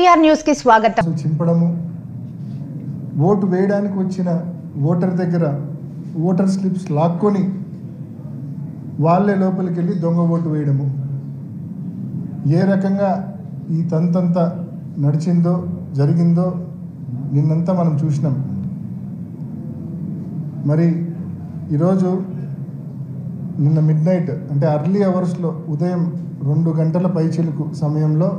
KBR news కి స్వాగతం. చింపడము, vote వేయడానికి వచ్చిన ఓటర్ దగ్గర ఓటర్ స్లిప్స్ లాక్కొని వాళ్ళే లోపలికి వెళ్ళి దొంగ ఓటు వేయడము, ఏ రకంగా ఈ తంతంతా నడిచిందో జరిగిందో నిన్నంతా మనం చూసినాం. మరి ఈరోజు నిన్న మిడ్నైట్ అంటే అర్లీ అవర్స్లో ఉదయం 2 గంటల పైచిలుకు సమయంలో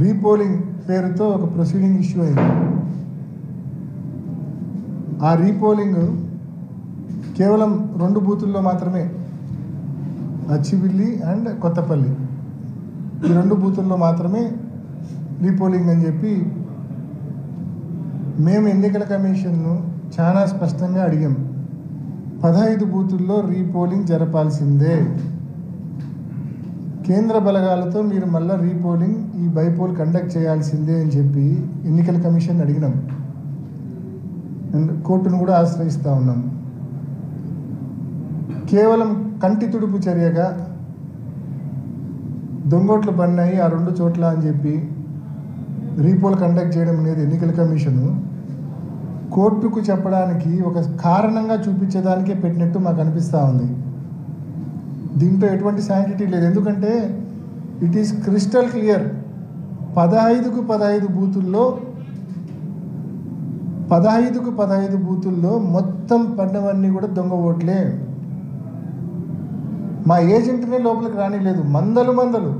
రీపోలింగ్ పేరుతో ఒక ప్రొసీడింగ్ ఇష్యూ అయింది. ఆ రీపోలింగ్ కేవలం 2 బూతుల్లో మాత్రమే, అచ్చివిల్లి అండ్ కొత్తపల్లి, ఈ 2 బూతుల్లో మాత్రమే రీపోలింగ్ అని చెప్పి మేము ఎన్నికల కమిషన్ను చాలా స్పష్టంగా అడిగాం. 15 బూతుల్లో రీపోలింగ్ జరపాల్సిందే, కేంద్ర బలగాలతో మీరు మళ్ళీ రీపోలింగ్ ఈ బైపోల్ కండక్ట్ చేయాల్సిందే అని చెప్పి ఎన్నికల కమిషన్ అడిగినాం అండ్ కోర్టును కూడా ఆశ్రయిస్తూ ఉన్నాం. కేవలం కంటి తుడుపు చర్యగా దొంగోట్లు పడినాయి ఆ 2 చోట్ల అని చెప్పి రీపోల్ కండక్ట్ చేయడం అనేది ఎన్నికల కమిషను కోర్టుకు చెప్పడానికి ఒక కారణంగా చూపించేదానికే పెట్టినట్టు మాకు అనిపిస్తూ ఉంది. దీంట్లో ఎటువంటి శాంటిటీ లేదు. ఎందుకంటే ఇట్ ఈస్ క్రిస్టల్ క్లియర్, 15కు 15 బూతుల్లో మొత్తం పడినవన్నీ కూడా దొంగ ఓట్లే. మా ఏజెంట్నే లోపలికి రానిలేదు. మందలు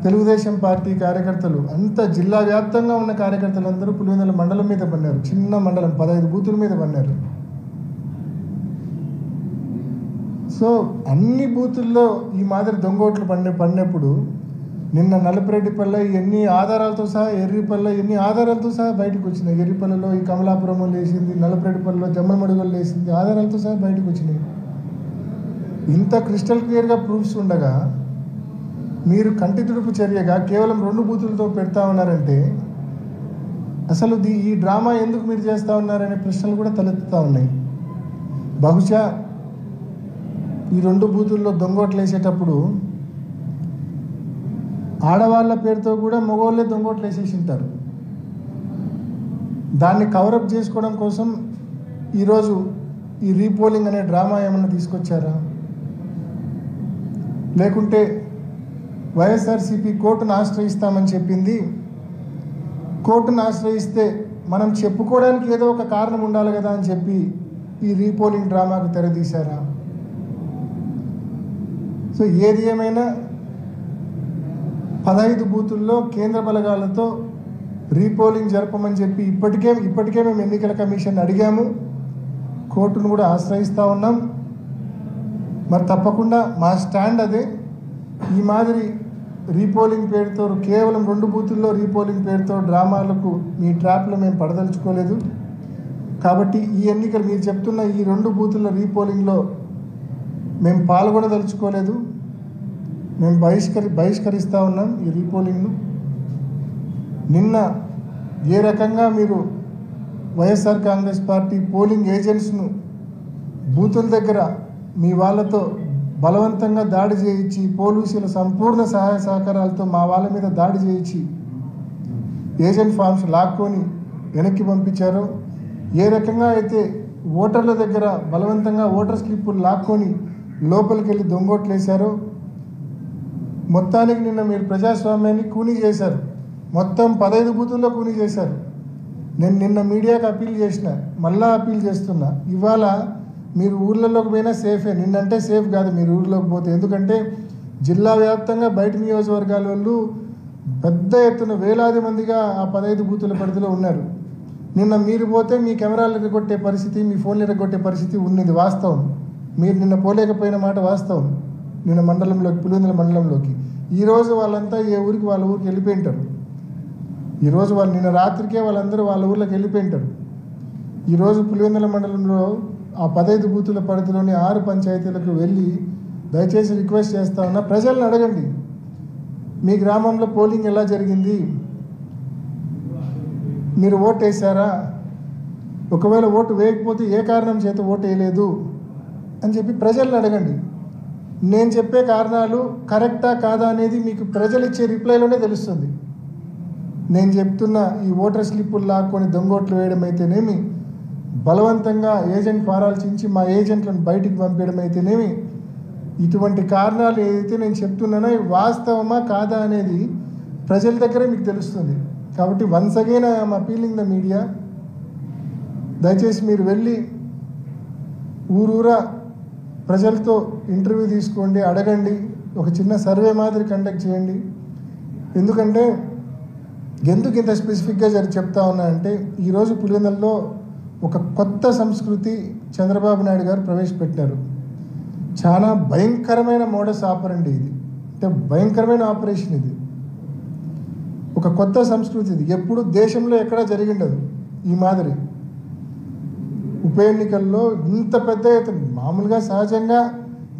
తెలుగుదేశం పార్టీ కార్యకర్తలు, అంత జిల్లా వ్యాప్తంగా ఉన్న కార్యకర్తలందరూ పులివెందుల మండలం మీద పడినారు. చిన్న మండలం, 15 బూతుల మీద పడినారు. సో అన్ని బూతుల్లో ఈ మాదిరి దొంగోట్లు పడినప్పుడు నిన్న నలపరెడ్డిపల్లె ఎన్ని ఆధారాలతో సహా, ఎర్రిపల్లె ఎన్ని ఆధారాలతో సహా బయటకు వచ్చినాయి. ఎర్రిపల్లెలో ఈ కమలాపురంలో లేచింది, నలపరెడ్డిపల్లెలో జమ్మలమడుగులు లేచింది, ఆధారాలతో సహా బయటకు వచ్చినాయి. ఇంత క్రిస్టల్ క్లియర్గా ప్రూఫ్స్ ఉండగా మీరు కంటి తుడుపు చర్యగా కేవలం 2 బూతులతో పెడతా ఉన్నారంటే అసలు ఈ డ్రామా ఎందుకు మీరు చేస్తూ ఉన్నారనే ప్రశ్నలు కూడా తలెత్తుతూ ఉన్నాయి. బహుశా ఈ 2 బూతుల్లో దొంగోట్లు వేసేటప్పుడు ఆడవాళ్ళ పేరుతో కూడా మగవాళ్ళే దొంగోట్లు వేసేసి ఉంటారు. దాన్ని కవరప్ చేసుకోవడం కోసం ఈరోజు ఈ రీపోలింగ్ అనే డ్రామా ఏమన్నా తీసుకొచ్చారా? లేకుంటే వైఎస్ఆర్సీపీ కోర్టును ఆశ్రయిస్తామని చెప్పింది, కోర్టును ఆశ్రయిస్తే మనం చెప్పుకోవడానికి ఏదో ఒక కారణం ఉండాలి కదా అని చెప్పి ఈ రీపోలింగ్ డ్రామాకు తెరదీశారా? సో ఏది ఏమైనా 15 బూతుల్లో కేంద్ర బలగాలతో రీపోలింగ్ జరపమని చెప్పి ఇప్పటికే మేము ఎన్నికల కమిషన్ అడిగాము, కోర్టును కూడా ఆశ్రయిస్తూ ఉన్నాం. మరి తప్పకుండా మా స్టాండ్ అదే. ఈ మాదిరి రీపోలింగ్ పేరుతో కేవలం 2 బూతుల్లో రీపోలింగ్ పేరుతో డ్రామాలకు మీ ట్రాప్లో మేము పడదలుచుకోలేదు. కాబట్టి ఈ ఎన్నికలు మీరు చెప్తున్న ఈ 2 బూతుల రీపోలింగ్లో మేము పాల్గొనదలుచుకోలేదు. మేము బహిష్కరిస్తూ ఉన్నాం ఈ రీపోలింగ్ను. నిన్న ఏ రకంగా మీరు వైఎస్ఆర్ కాంగ్రెస్ పార్టీ పోలింగ్ ఏజెంట్స్ను బూతుల దగ్గర మీ వాళ్ళతో బలవంతంగా దాడి చేయించి, పోలీసుల సంపూర్ణ సహాయ సహకారాలతో మా వాళ్ళ మీద దాడి చేయించి ఏజెంట్ ఫామ్స్ లాక్కొని వెనక్కి పంపించారో, ఏ రకంగా అయితే ఓటర్ల దగ్గర బలవంతంగా ఓటర్ స్లిప్పులు లాక్కొని లోపలికి వెళ్ళి దొంగోట్లు వేశారో, మొత్తానికి నిన్న మీరు ప్రజాస్వామ్యాన్ని కూనీ చేశారు. మొత్తం 15 బూతుల్లో కూనీ చేశారు. నేను నిన్న మీడియాకి అప్పీల్ చేసిన, మళ్ళా అప్పీల్ చేస్తున్నా, ఇవాళ మీరు ఊర్లలోకి పోయినా సేఫే. నిన్నంటే సేఫ్ కాదు మీరు ఊర్లోకి పోతే. ఎందుకంటే జిల్లా వ్యాప్తంగా బయట నియోజకవర్గాల వాళ్ళు పెద్ద ఎత్తున వేలాది మందిగా ఆ 15 బూతుల పరిధిలో ఉన్నారు. నిన్న మీరు పోతే మీ కెమెరాలు ఎరగొట్టే పరిస్థితి, మీ ఫోన్లు ఎరగొట్టే పరిస్థితి ఉన్నది వాస్తవం. మీరు నిన్న పోలేకపోయిన మాట వాస్తవం. నిన్న మండలంలోకి, పులివెందుల మండలంలోకి ఈరోజు వాళ్ళంతా ఏ ఊరికి వాళ్ళ ఊరికి వెళ్ళిపోయి ఉంటారు. ఈరోజు వాళ్ళు నిన్న రాత్రికే వాళ్ళందరూ వాళ్ళ ఊర్లోకి వెళ్ళిపోయి ఉంటారు. ఈరోజు పులివెందుల మండలంలో ఆ 15 బూతుల పరిధిలోని 6 పంచాయతీలకు వెళ్ళి దయచేసి రిక్వెస్ట్ చేస్తా ఉన్నా, ప్రజలను అడగండి మీ గ్రామంలో పోలింగ్ ఎలా జరిగింది, మీరు ఓటు వేసారా, ఒకవేళ ఓటు వేయకపోతే ఏ కారణం చేత ఓటు వేయలేదు అని చెప్పి ప్రజలను అడగండి. నేను చెప్పే కారణాలు కరెక్టా కాదా అనేది మీకు ప్రజలు ఇచ్చే రిప్లైలోనే తెలుస్తుంది. నేను చెప్తున్న ఈ ఓటర్ స్లిప్పులు లాక్కొని దొంగోట్లు వేయడం అయితేనేమి, బలవంతంగా ఏజెంట్ ఫారాలు చించి మా ఏజెంట్లను బయటికి పంపించడం అయితేనేమి, ఇటువంటి కారణాలు ఏదైతే నేను చెప్తున్నానో వాస్తవమా కాదా అనేది ప్రజల దగ్గరే మీకు తెలుస్తుంది. కాబట్టి once again I'm appealing the media, దయచేసి మీరు వెళ్ళి ఊరూరా ప్రజలతో ఇంటర్వ్యూ తీసుకోండి, అడగండి, ఒక చిన్న సర్వే మాదిరి కండక్ట్ చేయండి. ఎందుకంటే ఎందుకు ఇంత స్పెసిఫిక్గా చెప్తా ఉన్నా అంటే, ఈరోజు పులివెందులలో ఒక కొత్త సంస్కృతి చంద్రబాబు నాయుడు గారు ప్రవేశపెట్టారు. చాలా భయంకరమైన మోడస్ ఆపరండి ఇది, అంటే భయంకరమైన ఆపరేషన్ ఇది. ఒక కొత్త సంస్కృతి ఇది, ఎప్పుడు దేశంలో ఎక్కడా జరిగిండదు ఈ మాదిరి. ఉప ఎన్నికల్లో ఇంత పెద్ద ఎత్తున, మామూలుగా సహజంగా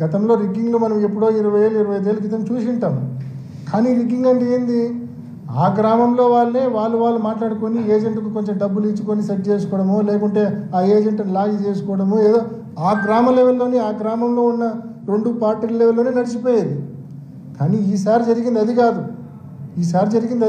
గతంలో రిగ్గింగ్లు మనం ఎప్పుడో 20 ఏళ్ళు 25 ఏళ్ళ క్రితం చూసి ఉంటాం. కానీ రిగ్గింగ్ అంటే ఏంది, ఆ గ్రామంలో వాళ్ళు మాట్లాడుకొని ఏజెంట్కు కొంచెం డబ్బులు ఇచ్చుకొని సెట్ చేసుకోవడమో, లేకుంటే ఆ ఏజెంట్ని లాగి చేసుకోవడమో, ఏదో ఆ గ్రామ లెవెల్లోనే, ఆ గ్రామంలో ఉన్న 2 పార్టీల లెవెల్లోనే నడిచిపోయేది. కానీ ఈసారి జరిగింది అది కాదు. ఈసారి జరిగింది